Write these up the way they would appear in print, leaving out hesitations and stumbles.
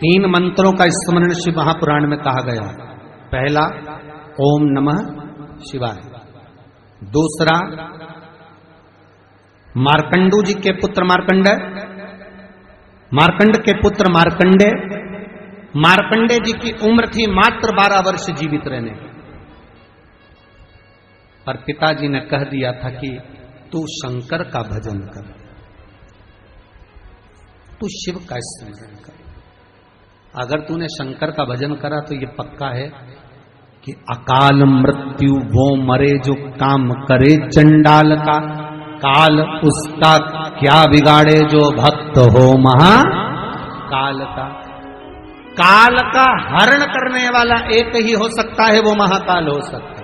तीन मंत्रों का स्मरण शिव महापुराण में कहा गया। पहला ओम नमः शिवाय, दूसरा मार्कंडू जी के पुत्र मार्कंडेय, मार्कंड के पुत्र मार्कंडेय, मार्कंडेय जी की उम्र थी मात्र 12 वर्ष जीवित रहने की, पर पिताजी ने कह दिया था कि तू शंकर का भजन कर, तू शिव का स्मरण कर। अगर तूने शंकर का भजन करा तो ये पक्का है कि अकाल मृत्यु वो मरे जो काम करे चंडाल का, काल उसका क्या बिगाड़े जो भक्त हो महाकाल का। काल का हरण करने वाला एक ही हो सकता है, वो महाकाल हो सकता है।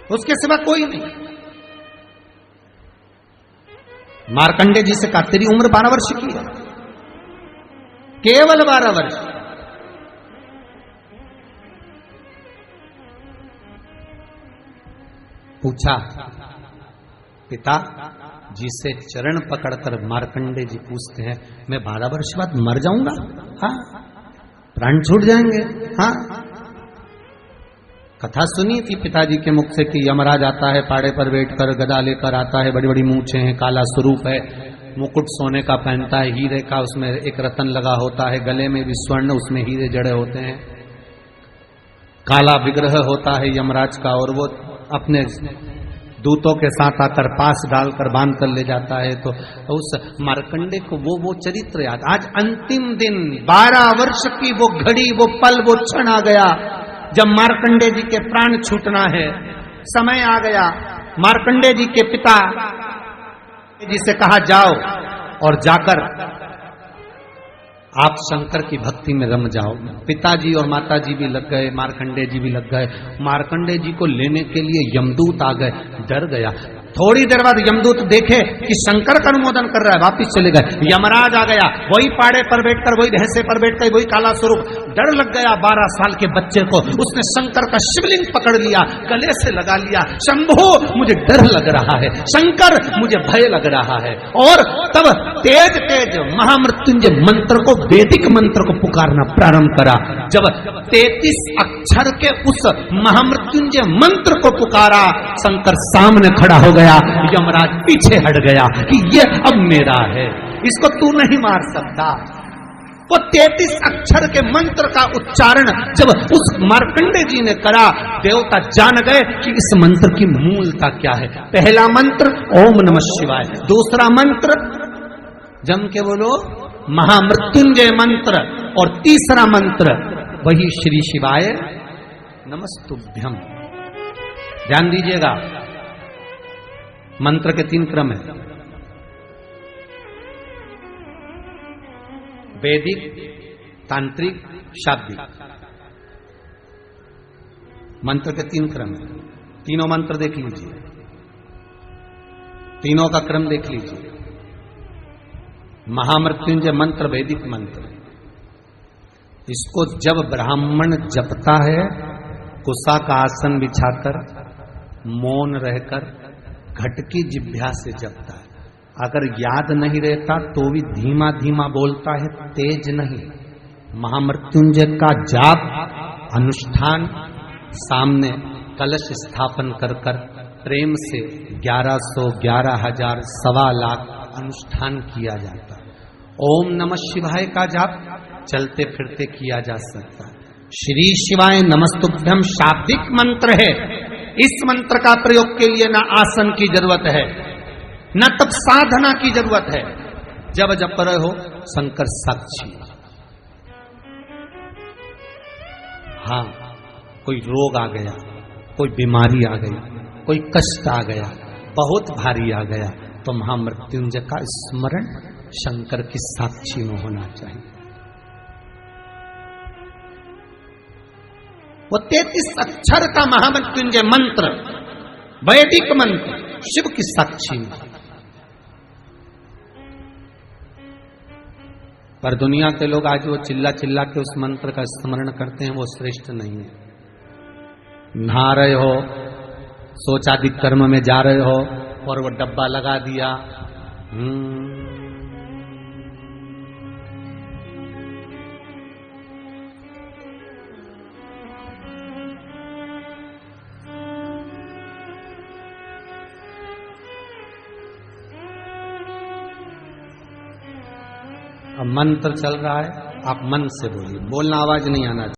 उसके सिवा कोई नहीं। मार्कंडेय जी से कहा तेरी उम्र 12 वर्ष की है, केवल 12 वर्ष। पूछा पिता जी से चरण पकड़कर मार्कंडेय जी पूछते हैं, मैं 12 वर्ष बाद मर जाऊंगा? हाँ, प्राण छूट जाएंगे? हाँ। कथा सुनी थी पिताजी के मुख से कि यमराज आता है, पाड़े पर बैठकर गदा लेकर आता है, बड़ी बड़ी मूंछें हैं, काला स्वरूप है, मुकुट सोने का पहनता है, हीरे का, उसमें एक रतन लगा होता है, गले में भी स्वर्ण, उसमें हीरे जड़े होते हैं, काला विग्रह होता है यमराज का, और वो अपने दूतों के साथ आकर पास डालकर बांध कर ले जाता है। तो उस मार्कंडेय को वो चरित्र याद। आज अंतिम दिन 12 वर्ष की वो घड़ी, वो पल, वो क्षण आ गया जब मार्कंडेय जी के प्राण छूटना है। समय आ गया। मार्कंडेय जी के पिता जी से कहा जाओ और जाकर आप शंकर की भक्ति में रम जाओ। पिताजी और माताजी भी लग गए, मार्कंडेय जी भी लग गए। मार्कंडेय जी को लेने के लिए यमदूत आ गए। डर गया। थोड़ी देर बाद यमदूत देखे कि शंकर का अनुमोदन कर रहा है, वापिस चले गए। यमराज आ गया, वही पाड़े पर बैठकर, वही भैंसे पर बैठकर, वही काला स्वरूप। डर लग गया 12 साल के बच्चे को। उसने शंकर का शिवलिंग पकड़ लिया, गले से लगा लिया। शंभो मुझे डर लग रहा है, शंकर मुझे भय लग रहा है। और तब तेज तेज महामृत्युंजय मंत्र को, वैदिक मंत्र को पुकारना प्रारंभ करा। जब 33 अक्षर के उस महामृत्युंजय मंत्र को पुकारा, शंकर सामने खड़ा हो गया। यमराज पीछे हट गया कि ये अब मेरा है, इसको तू नहीं मार सकता। वो 33 अक्षर के मंत्र का उच्चारण जब उस मार्कंडेय जी ने करा, देवता जान गए कि इस मंत्र की मूलता क्या है। पहला मंत्र ओम नमः शिवाय, दूसरा मंत्र जम के बोलो महामृत्युंजय मंत्र, और तीसरा मंत्र वही श्री शिवाय नमस्तुभ्यम। ध्यान दीजिएगा, मंत्र के 3 क्रम है, वैदिक, तांत्रिक, शाब्दिक। मंत्र के 3 क्रम है। तीनों मंत्र देख लीजिए, तीनों का क्रम देख लीजिए। महामृत्युंजय मंत्र वैदिक मंत्र, इसको जब ब्राह्मण जपता है कुसा का आसन बिछाकर, मौन रहकर, घट की जिह्वा से जपता है। अगर याद नहीं रहता तो भी धीमा धीमा बोलता है, तेज नहीं। महामृत्युंजय का जाप अनुष्ठान सामने कलश स्थापन कर कर प्रेम से 1100, 11,000, 1.25 लाख अनुष्ठान किया जाता है। ओम नमः शिवाय का जाप चलते फिरते किया जा सकता है। श्री शिवाय नमस्तुभ्यम शाब्दिक मंत्र है। इस मंत्र का प्रयोग के लिए ना आसन की जरूरत है, न तब साधना की जरूरत है। जब जप रहे हो शंकर साक्षी। हाँ, कोई रोग आ गया, कोई बीमारी आ गई, कोई कष्ट आ गया, बहुत भारी आ गया, तो महामृत्युंजय का स्मरण शंकर की साक्षी में होना चाहिए। वो 33 अक्षर का महामृत्युंजय मंत्र, वैदिक मंत्र, शिव की साक्षी में। पर दुनिया के लोग आज वो चिल्ला चिल्ला के उस मंत्र का स्मरण करते हैं, वो श्रेष्ठ नहीं है। नहा रहे हो, सोचादिक कर्म में जा रहे हो और वो डब्बा लगा दिया, अब मंत्र चल रहा है, आप मन से बोलिए, बोलना आवाज नहीं आना चाहिए।